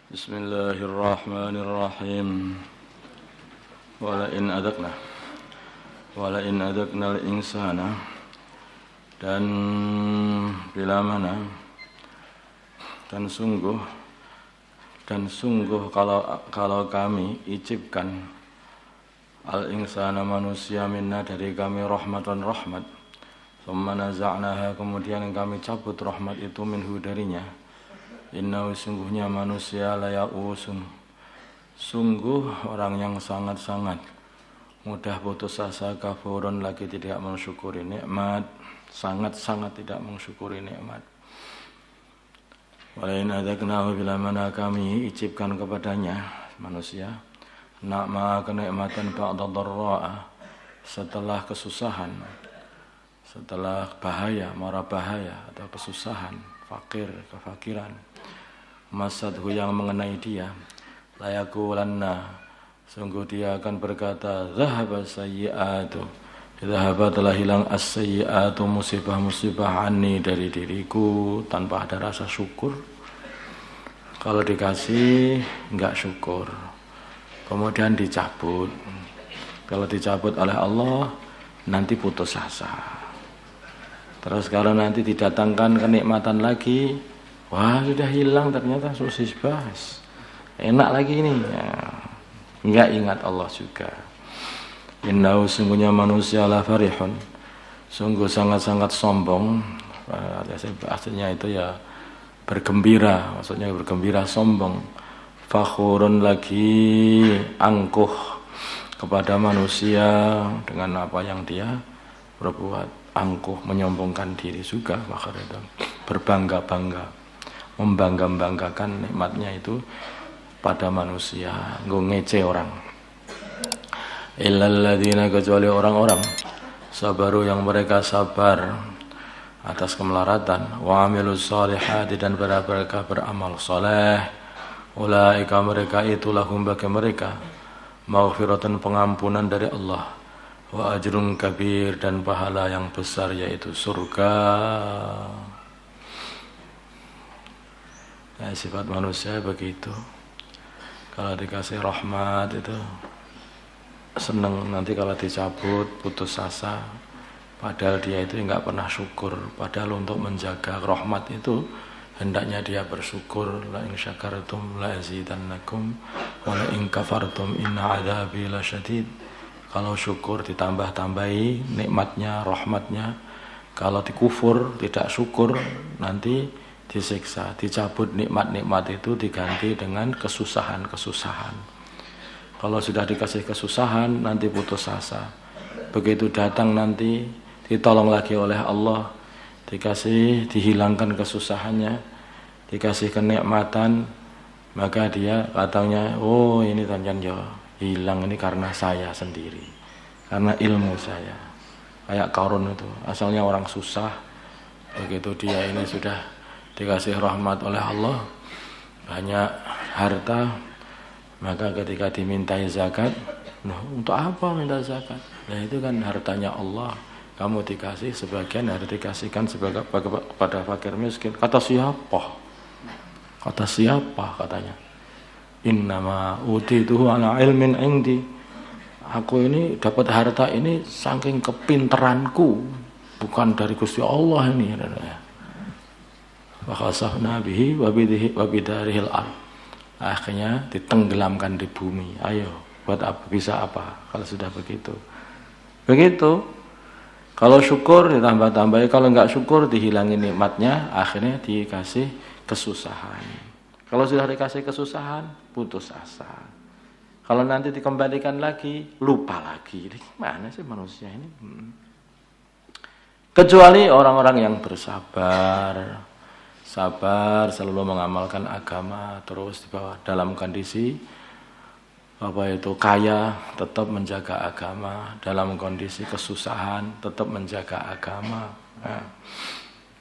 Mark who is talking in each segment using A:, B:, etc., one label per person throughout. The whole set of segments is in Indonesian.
A: Bismillahirrahmanirrahim. Walain adakna al-insana, dan bila mana dan sungguh kalau kami icipkan al-insana manusia minna dari kami rahmatan rahmat, thumma naza'naha, kemudian kami cabut rahmat itu minhu darinya. Innahu, sungguhnya manusia laya'usun, sungguh orang yang sangat-sangat mudah putus asa, kafurun, lagi tidak mensyukuri nikmat, sangat-sangat tidak mensyukuri nikmat. Walain adaknahu, bila mana kami icipkan kepadanya manusia na'ma, kenikmatan ba'da dharra'a, setelah kesusahan, setelah bahaya, mara bahaya atau kesusahan, fakir, kefakiran, masadhu, yang mengenai dia, layakulanna, sungguh dia akan berkata, dhahaba sayyi'atu, dhahaba, telah hilang as-sayyi'atu, musibah-musibah, anni, dari diriku, tanpa ada rasa syukur. Kalau dikasih enggak syukur, kemudian dicabut. Kalau dicabut oleh Allah, nanti putus asa. Terus kalau nanti didatangkan kenikmatan lagi, wah sudah hilang ternyata, sosis bahas, enak lagi ini ya. Enggak ingat Allah juga. Innahu, sungguhnya manusia la farihun, sungguh sangat-sangat sombong. Aslinya itu ya bergembira, maksudnya bergembira, sombong. Fakhurun, lagi angkuh kepada manusia dengan apa yang dia berbuat. Angkuh, menyombongkan diri juga, fakhr itu berbangga-bangga, membangga-banggakan nikmatnya itu pada manusia, ngece orang. Illal ladzina, kecuali orang-orang sabaru, yang mereka sabar atas kemelaratan, wa amilus sholihati, dan mereka beramal saleh, ulaika, mereka itu lahum, bagi mereka maghfiratun, pengampunan dari Allah, wa ajrun kabir, dan pahala yang besar, yaitu surga. Ya, sifat manusia begitu. Kalau dikasih rahmat itu senang, nanti kalau dicabut putus asa. Padahal dia itu enggak pernah syukur. Padahal untuk menjaga rahmat itu hendaknya dia bersyukur. La in syakartum la azidannakum wa la in kafartum inna adzabi lasyadid. Kalau syukur ditambah-tambahi nikmatnya, rahmatnya. Kalau dikufur, tidak syukur, nanti disiksa, dicabut nikmat-nikmat itu, diganti dengan kesusahan-kesusahan. Kalau sudah dikasih kesusahan, nanti putus asa. Begitu datang nanti, ditolong lagi oleh Allah, dikasih, dihilangkan kesusahannya, dikasih kenikmatan, maka dia katanya, oh ini tanjan ya hilang ini karena saya sendiri, karena ilmu saya. Kayak Qarun itu, asalnya orang susah, begitu dia ini sudah dikasih rahmat oleh Allah, banyak harta, maka ketika dimintai zakat, nah untuk apa minta zakat? Nah itu kan hartanya Allah, kamu dikasih sebagian, harus dikasihkan sebagai kepada fakir miskin. Kata siapa? Kata siapa katanya? Innama utituhu ala ilmin indi. Aku ini dapat harta ini saking kepinteranku, bukan dari Gusti Allah ini. Wa khasafna bihi wa bidarihil ard. Akhirnya ditenggelamkan di bumi. Ayo, buat apa, bisa apa kalau sudah begitu? Begitu. Kalau syukur ditambah-tambahi, kalau enggak syukur dihilangi nikmatnya, akhirnya dikasih kesusahan. Kalau sudah dikasih kesusahan, putus asa. Kalau nanti dikembalikan lagi, lupa lagi. Gimana sih manusia ini? Kecuali orang-orang yang bersabar, sabar, selalu mengamalkan agama, terus di bawah dalam kondisi kaya, tetap menjaga agama, dalam kondisi kesusahan, tetap menjaga agama,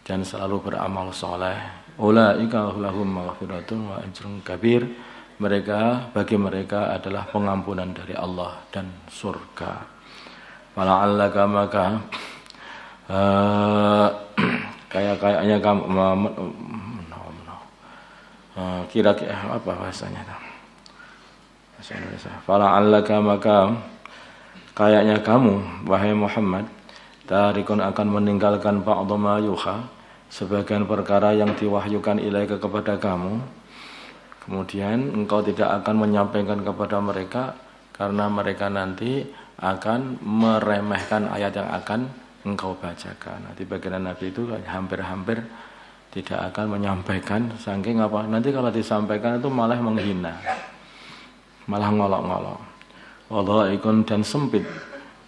A: dan selalu beramal soleh. Ulaika lahum maghfiratun wa ajrun kabir. Bagi mereka adalah pengampunan dari Allah dan surga. Wala'allaka, maka kayaknya kamu kira-kira apa bahasanya? Bahasa Indonesia. Fala'allaka maka kayaknya kamu wahai Muhammad tarikun akan meninggalkan ba'dha ma yuha, sebagian perkara yang diwahyukan ilaika kepada kamu. Kemudian engkau tidak akan menyampaikan kepada mereka karena mereka nanti akan meremehkan ayat yang akan engkau bacakan. Nanti bagian Nabi itu hampir-hampir tidak akan menyampaikan, saking apa? Nanti kalau disampaikan itu malah menghina, malah ngolok-ngolok. Wallaikun dan sempit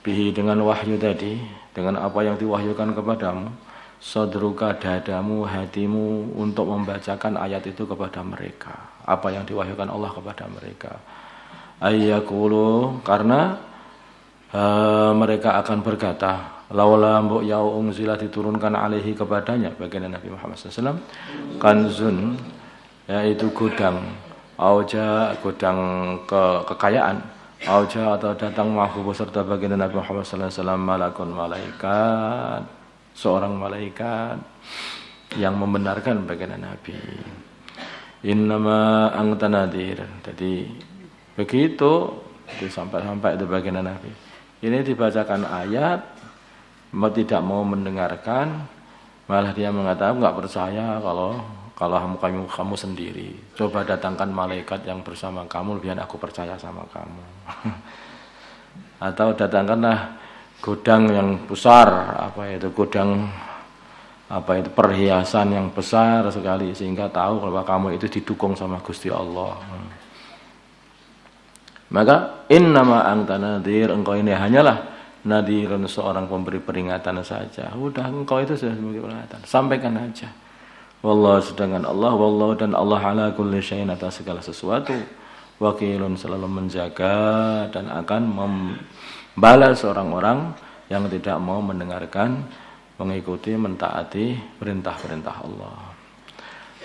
A: bihi dengan wahyu tadi, dengan apa yang diwahyukan kepadamu, sadruka dadamu, hatimu untuk membacakan ayat itu kepada mereka. Apa yang diwahyukan Allah kepada mereka. Ayyakulu karena mereka akan berkata, laula mbok ya unzila diturunkan alaihi kepadanya baginda Nabi Muhammad SAW kanzun, yaitu gudang auja, gudang kekayaan auja, atau datang mahu beserta baginda Nabi Muhammad SAW malakun malaikat, seorang malaikat yang membenarkan baginda Nabi. Innama anta nadhir. Jadi begitu sampai itu baginda Nabi ini dibacakan ayat, tidak mau mendengarkan, malah dia mengatakan nggak percaya kalau kamu sendiri. Coba datangkan malaikat yang bersama kamu, biar aku percaya sama kamu. Atau datangkanlah gudang yang besar, gudang perhiasan yang besar sekali sehingga tahu bahwa kamu itu didukung sama Gusti Allah. Maka innama anta nadhir, engkau ini hanyalah nadhirun, seorang pemberi peringatan saja. Udah, engkau itu sudah memberi peringatan, sampaikan aja. Wallahu, sedangkan Allah, wallahu dan Allah ala kulli syai'in, atas segala sesuatu, wakilun, selalu menjaga dan akan membalas orang-orang yang tidak mau mendengarkan, mengikuti, mentaati perintah-perintah Allah.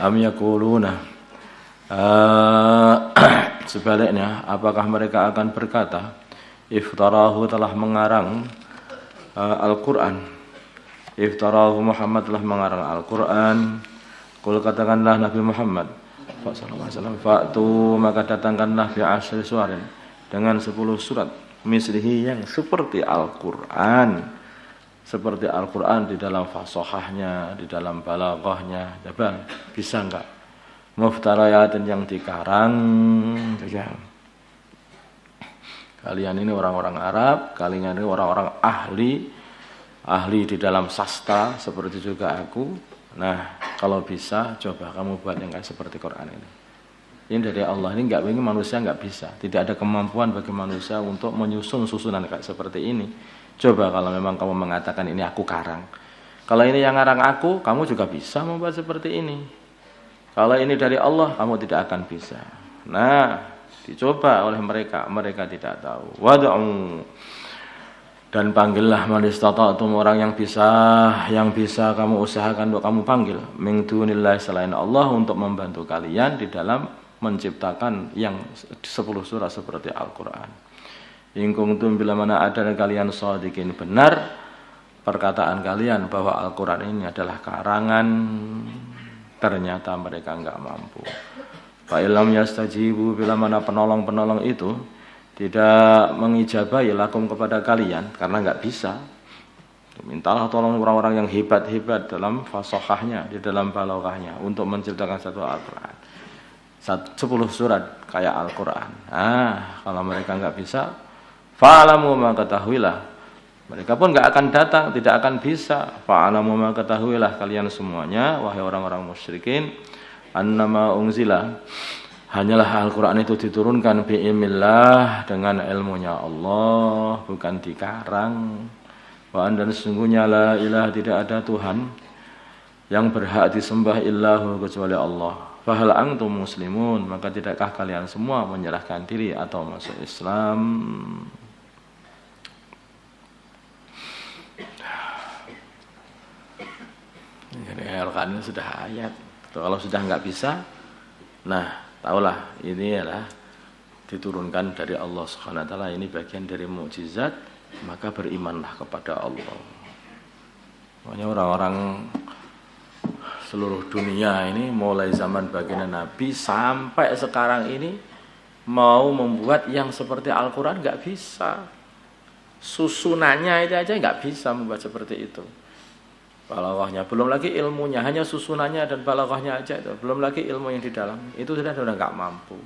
A: Am yaquluna, sebaliknya apakah mereka akan berkata, iftarahu, telah mengarang Al-Quran, iftarahu, Muhammad telah mengarang Al-Quran. Qul, katakanlah Nabi Muhammad SAW, fa'tu, maka datangkanlah bi asyri suwarin, dengan 10 surat, mislihi, yang seperti Al-Quran, seperti Al-Quran di dalam fasahahnya, di dalam balaghahnya. Coba, bisa enggak? Muftarayatin, yang dikarang. Kalian ini orang-orang Arab, kalian ini orang-orang ahli di dalam sastra seperti juga aku. Nah, kalau bisa coba kamu buat yang kayak seperti Quran ini. Ini dari Allah, ini manusia nggak bisa. Tidak ada kemampuan bagi manusia untuk menyusun susunan kayak seperti ini. Coba kalau memang kamu mengatakan ini aku karang. Kalau ini yang ngarang aku, kamu juga bisa membuat seperti ini. Kalau ini dari Allah, kamu tidak akan bisa. Nah, dicoba oleh mereka tidak tahu. Wad'u, dan panggillah man istata'tum, orang yang bisa kamu usahakan untuk kamu panggil, min dunillahi, selain Allah, untuk membantu kalian di dalam menciptakan yang 10 surah seperti Al-Quran. In kuntum, bila mana ada kalian shadiqin, benar perkataan kalian bahwa Al-Quran ini adalah karangan, ternyata mereka enggak mampu. Fa illam yastajibu, bila mana penolong-penolong itu tidak mengijabahi lakum, kepada kalian, karena enggak bisa. Mintalah tolong orang-orang yang hebat-hebat dalam fasahahnya, di dalam balaghahnya, untuk menciptakan satu Al-Quran, 10 surat kayak Al-Quran. Kalau mereka enggak bisa, fa'alamu, maka ketahuilah, mereka pun enggak akan datang, tidak akan bisa. Fa'alamu, maka ketahuilah kalian semuanya, wahai orang-orang musyrikin, annama unzila, hanyalah Al-Quran itu diturunkan bi'ilmillah, dengan ilmunya Allah, bukan dikarang. Wa dan sesungguhnya la ilaha, tidak ada Tuhan yang berhak disembah illahu, kecuali Allah. Fahal antum muslimun, maka tidakkah kalian semua menyerahkan diri atau masuk Islam? Jadi Al-Quran sudah ayat. Kalau sudah enggak bisa, nah taulah ini adalah diturunkan dari Allah Subhanahu wa taala, ini bagian dari mukjizat, maka berimanlah kepada Allah. Makanya orang-orang seluruh dunia ini mulai zaman baginda Nabi sampai sekarang ini mau membuat yang seperti Al-Quran nggak bisa. Susunannya itu aja nggak bisa membuat seperti itu. Balaghahnya, belum lagi ilmunya, hanya susunannya dan balaghahnya aja itu, belum lagi ilmu yang di dalam itu sudah nggak mampu.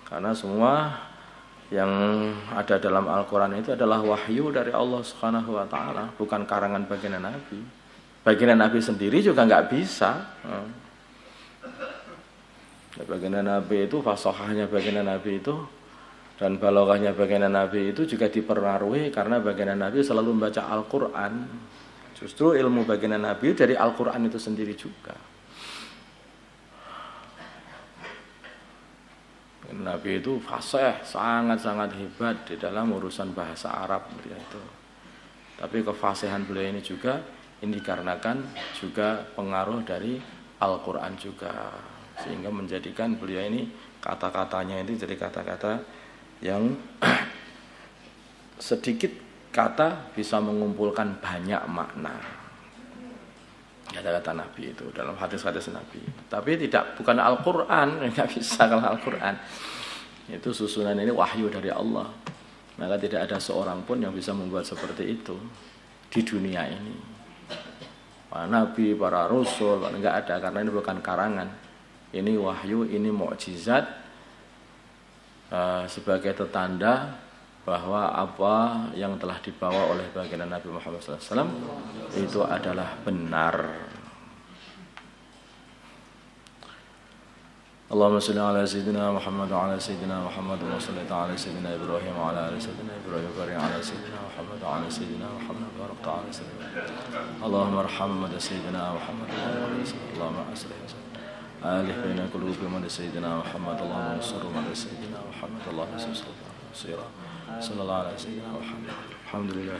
A: Karena semua yang ada dalam Al-Quran itu adalah wahyu dari Allah Subhanahu Wa Taala, bukan karangan baginda Nabi. Baginda Nabi sendiri juga nggak bisa. Baginda Nabi itu, fasahahnya baginda Nabi itu dan balaghahnya baginda Nabi itu juga dipengaruhi karena baginda Nabi selalu membaca Al-Quran. Justru ilmu baginda Nabi dari Al-Quran itu sendiri juga. Nabi itu fasih, sangat-sangat hebat di dalam urusan bahasa Arab itu. Tapi kefasihan beliau ini juga ini dikarenakan juga pengaruh dari Al-Quran juga, sehingga menjadikan beliau ini kata-katanya itu jadi kata-kata yang sedikit kata bisa mengumpulkan banyak makna. Kata-kata Nabi itu dalam hadis-hadis Nabi. Tapi bukan Al-Quran, nggak bisa kalau Al-Quran. Itu susunan ini wahyu dari Allah. Maka tidak ada seorang pun yang bisa membuat seperti itu di dunia ini. Para nabi, para rasul, enggak ada, karena ini bukan karangan. Ini wahyu, ini mukjizat sebagai tetanda bahwa apa yang telah dibawa oleh baginda Nabi Muhammad SAW itu adalah benar. Allahumma shalli ala sayyidina Muhammad wa ala sayyidina Muhammad wa salli ala sayyidina Ibrahim wa ala ali sayyidina Ibrahim wa ala sayyidina Muhammad wa ala sayyidina Muhammad wa ala sayyidina Allahumma arham sayyidina Muhammad wa ala sayyidina Allahumma aslih alih baina qulubi sayyidina Muhammad Allahumma ansur sayyidina Muhammad Allahumma sallallahu alaihi sayyidina Muhammad alhamdulillah.